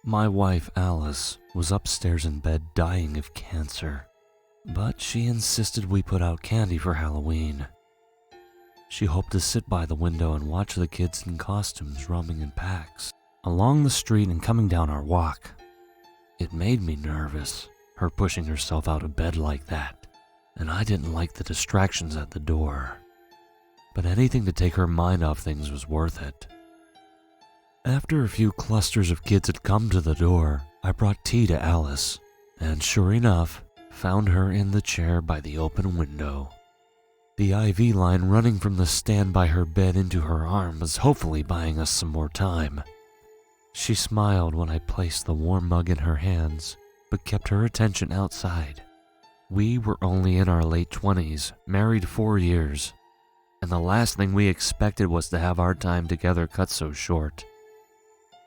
My wife, Alice, was upstairs in bed dying of cancer, but she insisted we put out candy for Halloween. She hoped to sit by the window and watch the kids in costumes roaming in packs along the street and coming down our walk. It made me nervous, her pushing herself out of bed like that, and I didn't like the distractions at the door. But anything to take her mind off things was worth it. After a few clusters of kids had come to the door, I brought tea to Alice, and sure enough, found her in the chair by the open window. The IV line running from the stand by her bed into her arm was hopefully buying us some more time. She smiled when I placed the warm mug in her hands, but kept her attention outside. We were only in our late 20s, married 4 years, and the last thing we expected was to have our time together cut so short.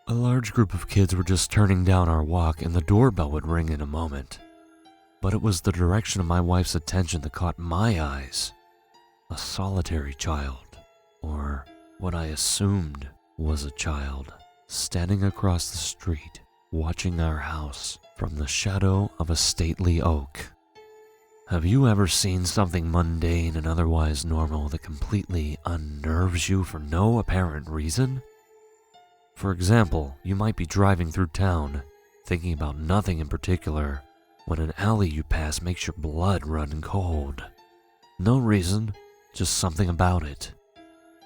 A large group of kids were just turning down our walk and the doorbell would ring in a moment. But it was the direction of my wife's attention that caught my eyes. A solitary child, or what I assumed was a child, standing across the street, watching our house from the shadow of a stately oak. Have you ever seen something mundane and otherwise normal that completely unnerves you for no apparent reason? For example, you might be driving through town, thinking about nothing in particular, when an alley you pass makes your blood run cold. No reason, just something about it.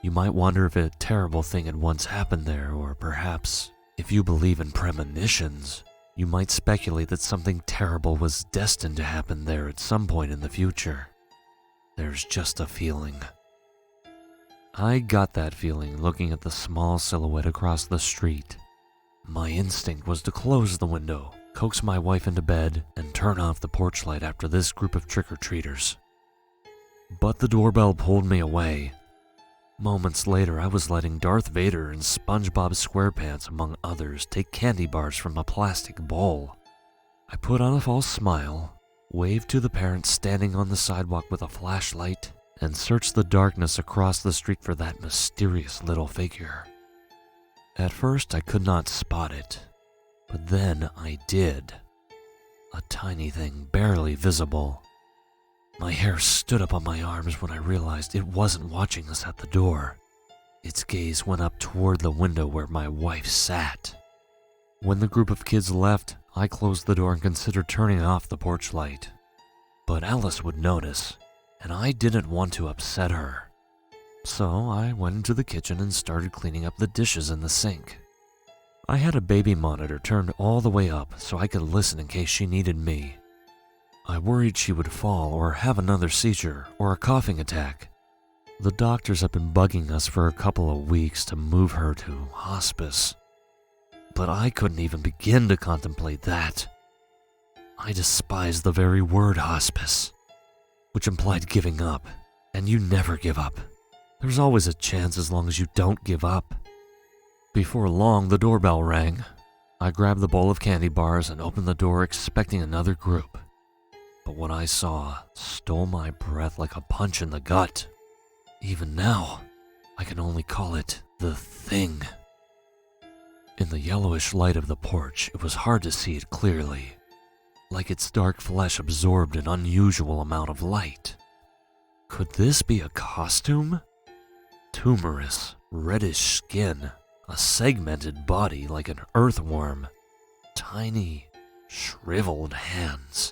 You might wonder if a terrible thing had once happened there, or perhaps, if you believe in premonitions, you might speculate that something terrible was destined to happen there at some point in the future. There's just a feeling. I got that feeling looking at the small silhouette across the street. My instinct was to close the window, coax my wife into bed, and turn off the porch light after this group of trick-or-treaters. But the doorbell pulled me away. Moments later, I was letting Darth Vader and SpongeBob SquarePants, among others, take candy bars from a plastic bowl. I put on a false smile, waved to the parents standing on the sidewalk with a flashlight, and searched the darkness across the street for that mysterious little figure. At first, I could not spot it, but then I did. A tiny thing, barely visible. My hair stood up on my arms when I realized it wasn't watching us at the door. Its gaze went up toward the window where my wife sat. When the group of kids left, I closed the door and considered turning off the porch light. But Alice would notice, and I didn't want to upset her. So I went into the kitchen and started cleaning up the dishes in the sink. I had a baby monitor turned all the way up so I could listen in case she needed me. I worried she would fall or have another seizure or a coughing attack. The doctors have been bugging us for a couple of weeks to move her to hospice. But I couldn't even begin to contemplate that. I despised the very word hospice, which implied giving up, and you never give up. There's always a chance as long as you don't give up. Before long, the doorbell rang. I grabbed the bowl of candy bars and opened the door expecting another group. But what I saw stole my breath like a punch in the gut. Even now, I can only call it the thing. In the yellowish light of the porch, it was hard to see it clearly, like its dark flesh absorbed an unusual amount of light. Could this be a costume? Tumorous, reddish skin, a segmented body like an earthworm, tiny, shriveled hands.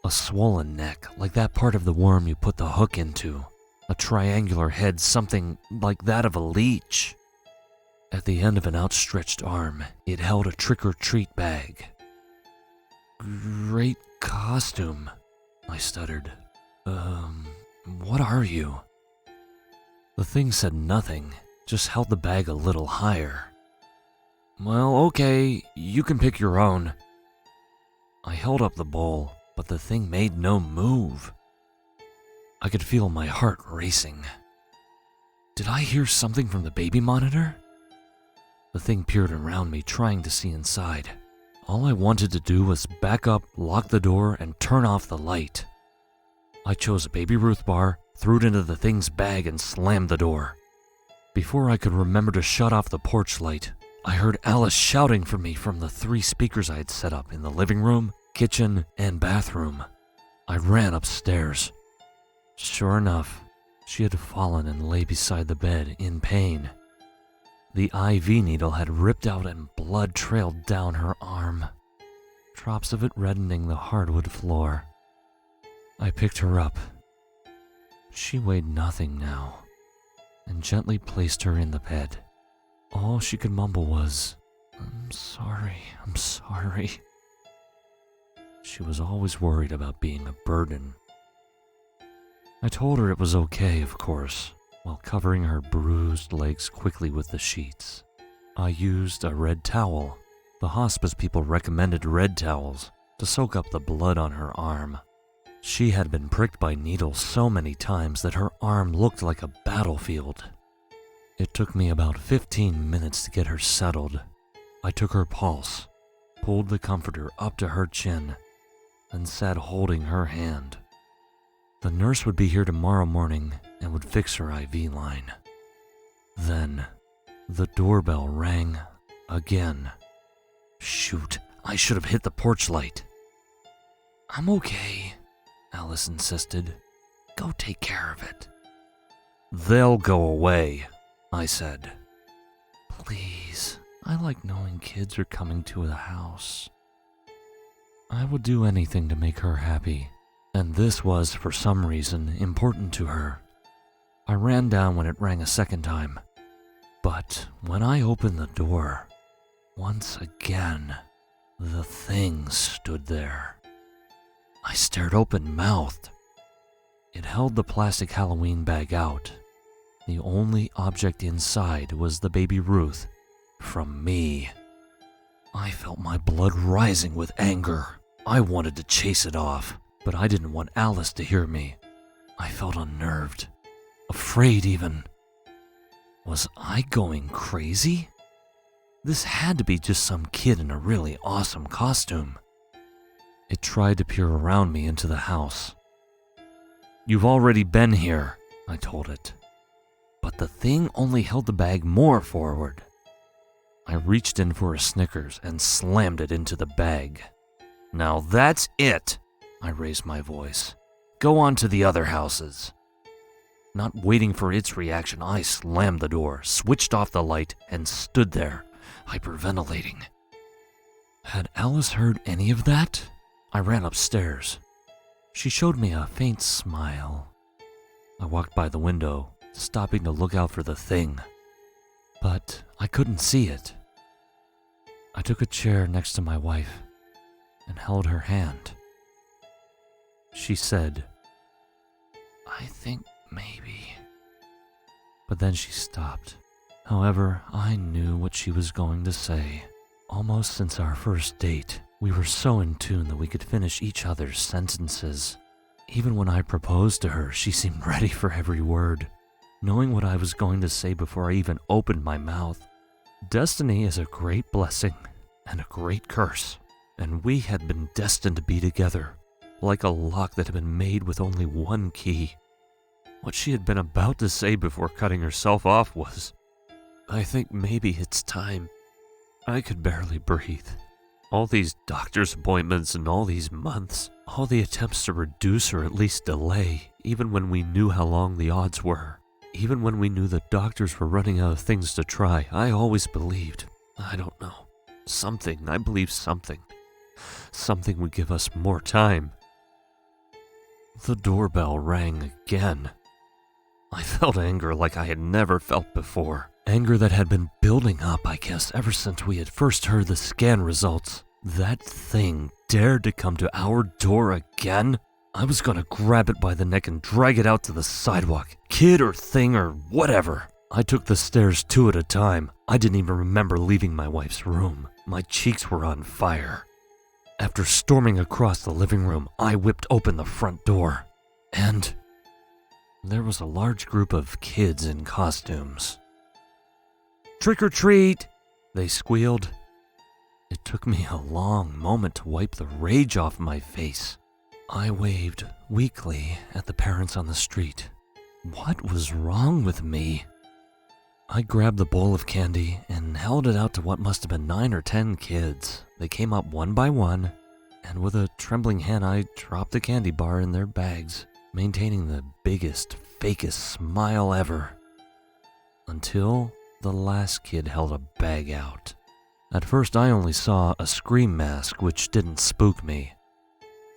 A swollen neck, like that part of the worm you put the hook into. A triangular head, something like that of a leech. At the end of an outstretched arm, it held a trick-or-treat bag. Great costume, I stuttered. What are you? The thing said nothing, just held the bag a little higher. Well, okay, you can pick your own. I held up the bowl, but the thing made no move. I could feel my heart racing. Did I hear something from the baby monitor? The thing peered around me, trying to see inside. All I wanted to do was back up, lock the door, and turn off the light. I chose a Baby Ruth bar, threw it into the thing's bag, and slammed the door. Before I could remember to shut off the porch light, I heard Alice shouting for me from the 3 speakers I had set up in the living room, kitchen, and bathroom. I ran upstairs. Sure enough, she had fallen and lay beside the bed in pain. The IV needle had ripped out and blood trailed down her arm, drops of it reddening the hardwood floor. I picked her up. She weighed nothing now, and gently placed her in the bed. All she could mumble was, I'm sorry. She was always worried about being a burden. I told her it was okay, of course, while covering her bruised legs quickly with the sheets. I used a red towel. The hospice people recommended red towels to soak up the blood on her arm. She had been pricked by needles so many times that her arm looked like a battlefield. It took me about 15 minutes to get her settled. I took her pulse, pulled the comforter up to her chin, and sat holding her hand. The nurse would be here tomorrow morning and would fix her IV line. Then, the doorbell rang again. Shoot, I should have hit the porch light. I'm okay, Alice insisted. Go take care of it. They'll go away, I said. Please, I like knowing kids are coming to the house. I would do anything to make her happy, and this was, for some reason, important to her. I ran down when it rang a second time, but when I opened the door, once again, the thing stood there. I stared open-mouthed. It held the plastic Halloween bag out. The only object inside was the baby Ruth from me. I felt my blood rising with anger. I wanted to chase it off, but I didn't want Alice to hear me. I felt unnerved, afraid even. Was I going crazy? This had to be just some kid in a really awesome costume. It tried to peer around me into the house. You've already been here, I told it. But the thing only held the bag more forward. I reached in for a Snickers and slammed it into the bag. Now that's it, I raised my voice. Go on to the other houses. Not waiting for its reaction, I slammed the door, switched off the light, and stood there, hyperventilating. Had Alice heard any of that? I ran upstairs. She showed me a faint smile. I walked by the window, stopping to look out for the thing. But I couldn't see it. I took a chair next to my wife and held her hand. She said, I think maybe. But then she stopped. However, I knew what she was going to say. Almost since our first date, we were so in tune that we could finish each other's sentences. Even when I proposed to her, she seemed ready for every word, knowing what I was going to say before I even opened my mouth. Destiny is a great blessing and a great curse, and we had been destined to be together, like a lock that had been made with only one key. What she had been about to say before cutting herself off was, I think maybe it's time. I could barely breathe. All these doctor's appointments and all these months, all the attempts to reduce or at least delay, even when we knew how long the odds were. Even when we knew the doctors were running out of things to try, I always believed, I don't know, I believed something. Something would give us more time. The doorbell rang again. I felt anger like I had never felt before. Anger that had been building up, I guess, ever since we had first heard the scan results. That thing dared to come to our door again? I was gonna grab it by the neck and drag it out to the sidewalk. Kid or thing or whatever. I took the stairs 2 at a time. I didn't even remember leaving my wife's room. My cheeks were on fire. After storming across the living room, I whipped open the front door. And there was a large group of kids in costumes. Trick or treat, they squealed. It took me a long moment to wipe the rage off my face. I waved weakly at the parents on the street. What was wrong with me? I grabbed the bowl of candy and held it out to what must have been 9 or 10 kids. They came up one by one, and with a trembling hand I dropped the candy bar in their bags, maintaining the biggest, fakest smile ever. Until the last kid held a bag out. At first I only saw a scream mask, which didn't spook me.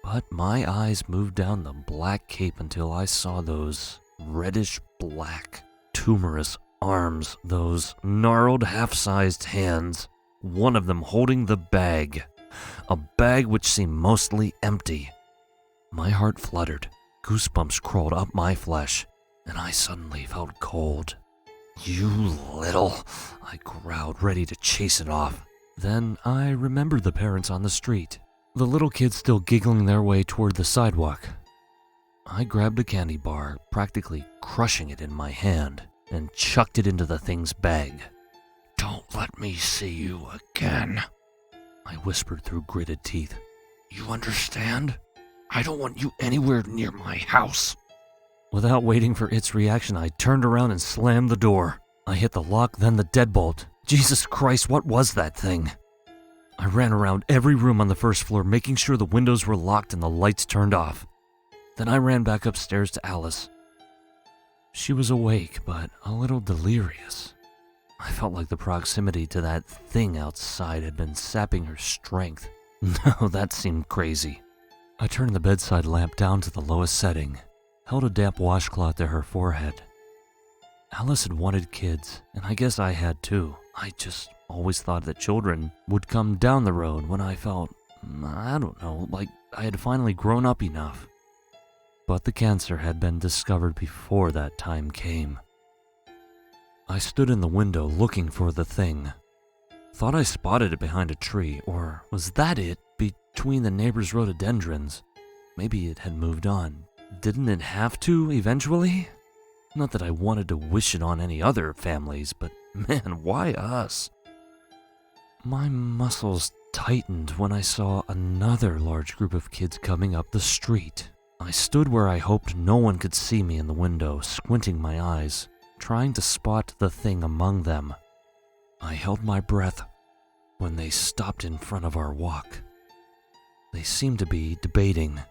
But my eyes moved down the black cape until I saw those reddish-black, tumorous arms, those gnarled half-sized hands, one of them holding the bag, a bag which seemed mostly empty. My heart fluttered, goosebumps crawled up my flesh, and I suddenly felt cold. "You little," I growled, ready to chase it off. Then I remembered the parents on the street, the little kids still giggling their way toward the sidewalk. I grabbed a candy bar, practically crushing it in my hand, and chucked it into the thing's bag. "Don't let me see you again," I whispered through gritted teeth. "You understand? I don't want you anywhere near my house." Without waiting for its reaction, I turned around and slammed the door. I hit the lock, then the deadbolt. Jesus Christ, what was that thing? I ran around every room on the first floor, making sure the windows were locked and the lights turned off. Then I ran back upstairs to Alice. She was awake, but a little delirious. I felt like the proximity to that thing outside had been sapping her strength. No, that seemed crazy. I turned the bedside lamp down to the lowest setting, held a damp washcloth to her forehead. Alice had wanted kids, and I guess I had too. I just always thought that children would come down the road when I felt, I don't know, like I had finally grown up enough. But the cancer had been discovered before that time came. I stood in the window looking for the thing. Thought I spotted it behind a tree, or was that it between the neighbor's rhododendrons? Maybe it had moved on. Didn't it have to eventually? Not that I wanted to wish it on any other families, but man, why us? My muscles tightened when I saw another large group of kids coming up the street. I stood where I hoped no one could see me in the window, squinting my eyes, trying to spot the thing among them. I held my breath when they stopped in front of our walk. They seemed to be debating.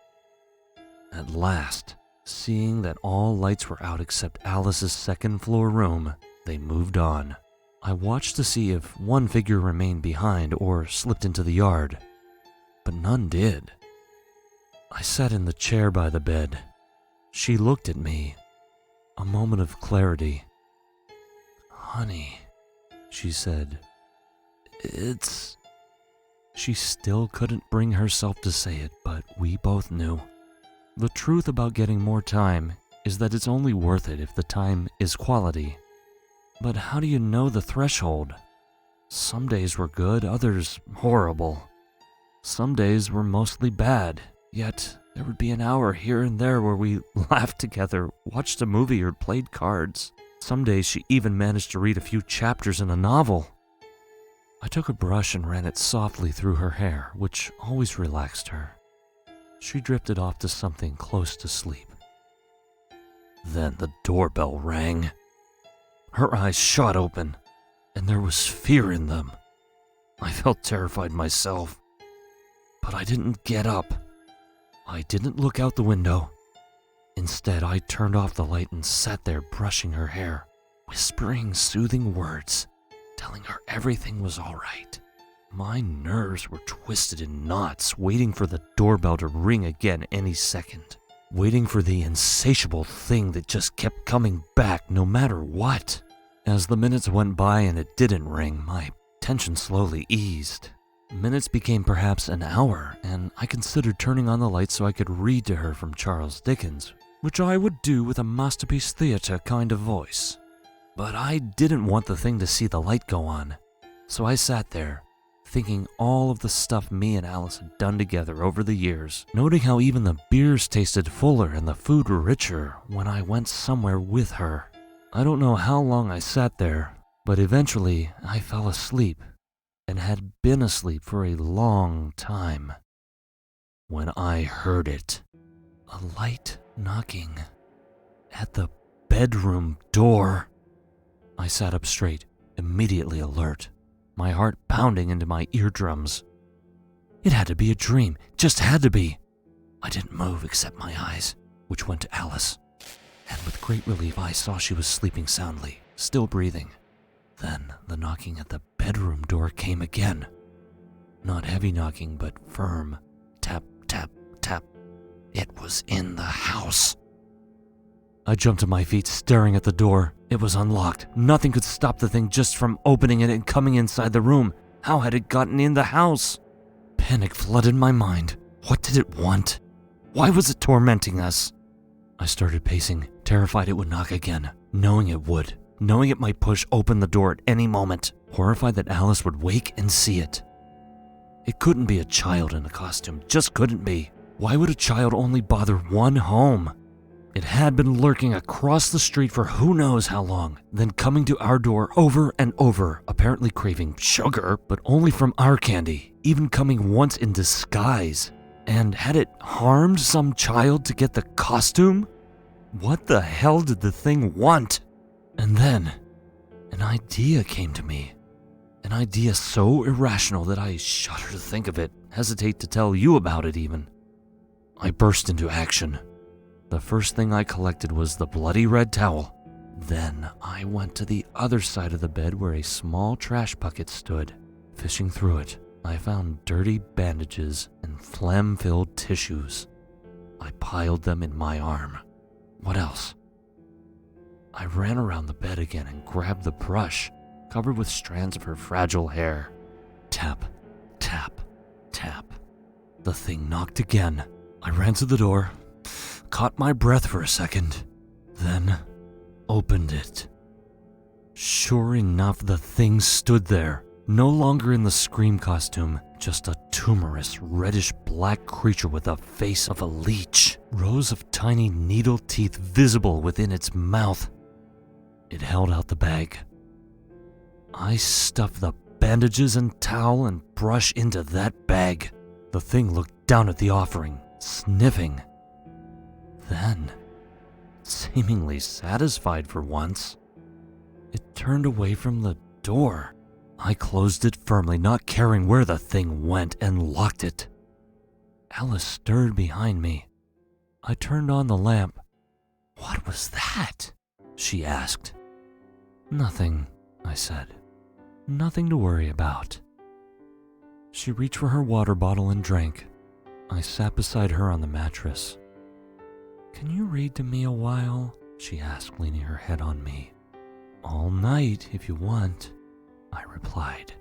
At last, seeing that all lights were out except Alice's second-floor room, they moved on. I watched to see if one figure remained behind or slipped into the yard, but none did. I sat in the chair by the bed. She looked at me. A moment of clarity. "Honey," she said. "It's..." She still couldn't bring herself to say it, but we both knew. The truth about getting more time is that it's only worth it if the time is quality. But how do you know the threshold? Some days were good, others horrible. Some days were mostly bad, yet there would be an hour here and there where we laughed together, watched a movie, or played cards. Some days she even managed to read a few chapters in a novel. I took a brush and ran it softly through her hair, which always relaxed her. She drifted off to something close to sleep. Then the doorbell rang. Her eyes shot open, and there was fear in them. I felt terrified myself, but I didn't get up. I didn't look out the window. Instead, I turned off the light and sat there brushing her hair, whispering soothing words, telling her everything was all right. My nerves were twisted in knots, waiting for the doorbell to ring again any second, waiting for the insatiable thing that just kept coming back no matter what. As the minutes went by and it didn't ring, my tension slowly eased. Minutes became perhaps an hour, and I considered turning on the light so I could read to her from Charles Dickens, which I would do with a Masterpiece Theatre kind of voice. But I didn't want the thing to see the light go on, so I sat there, thinking all of the stuff me and Alice had done together over the years, noting how even the beers tasted fuller and the food richer when I went somewhere with her. I don't know how long I sat there, but eventually I fell asleep, and had been asleep for a long time, when I heard it. A light knocking at the bedroom door. I sat up straight, immediately alert, my heart pounding into my eardrums. It had to be a dream, just had to be. I didn't move except my eyes, which went to Alice, and with great relief I saw she was sleeping soundly, still breathing. Then the knocking at the bedroom door came again. Not heavy knocking, but firm. Tap, tap, tap. It was in the house. I jumped to my feet, staring at the door. It was unlocked. Nothing could stop the thing just from opening it and coming inside the room. How had it gotten in the house? Panic flooded my mind. What did it want? Why was it tormenting us? I started pacing, terrified it would knock again, knowing it would, knowing it might push open the door at any moment, horrified that Alice would wake and see it. It couldn't be a child in a costume, just couldn't be. Why would a child only bother one home? It had been lurking across the street for who knows how long, then coming to our door over and over, apparently craving sugar, but only from our candy, even coming once in disguise. And had it harmed some child to get the costume? What the hell did the thing want? And then, an idea came to me. An idea so irrational that I shudder to think of it, hesitate to tell you about it even. I burst into action. The first thing I collected was the bloody red towel. Then I went to the other side of the bed where a small trash bucket stood. Fishing through it, I found dirty bandages and phlegm-filled tissues. I piled them in my arm. What else? I ran around the bed again and grabbed the brush, covered with strands of her fragile hair. Tap, tap, tap. The thing knocked again. I ran to the door, caught my breath for a second, then opened it. Sure enough, the thing stood there, no longer in the Scream costume, just a tumorous, reddish-black creature with the face of a leech, rows of tiny needle teeth visible within its mouth. It held out the bag. I stuffed the bandages and towel and brush into that bag. The thing looked down at the offering, sniffing. Then, seemingly satisfied for once, it turned away from the door. I closed it firmly, not caring where the thing went, and locked it. Alice stirred behind me. I turned on the lamp. "What was that?" she asked. "Nothing," I said. "Nothing to worry about." She reached for her water bottle and drank. I sat beside her on the mattress. "Can you read to me a while?" she asked, leaning her head on me. "All night, if you want," I replied.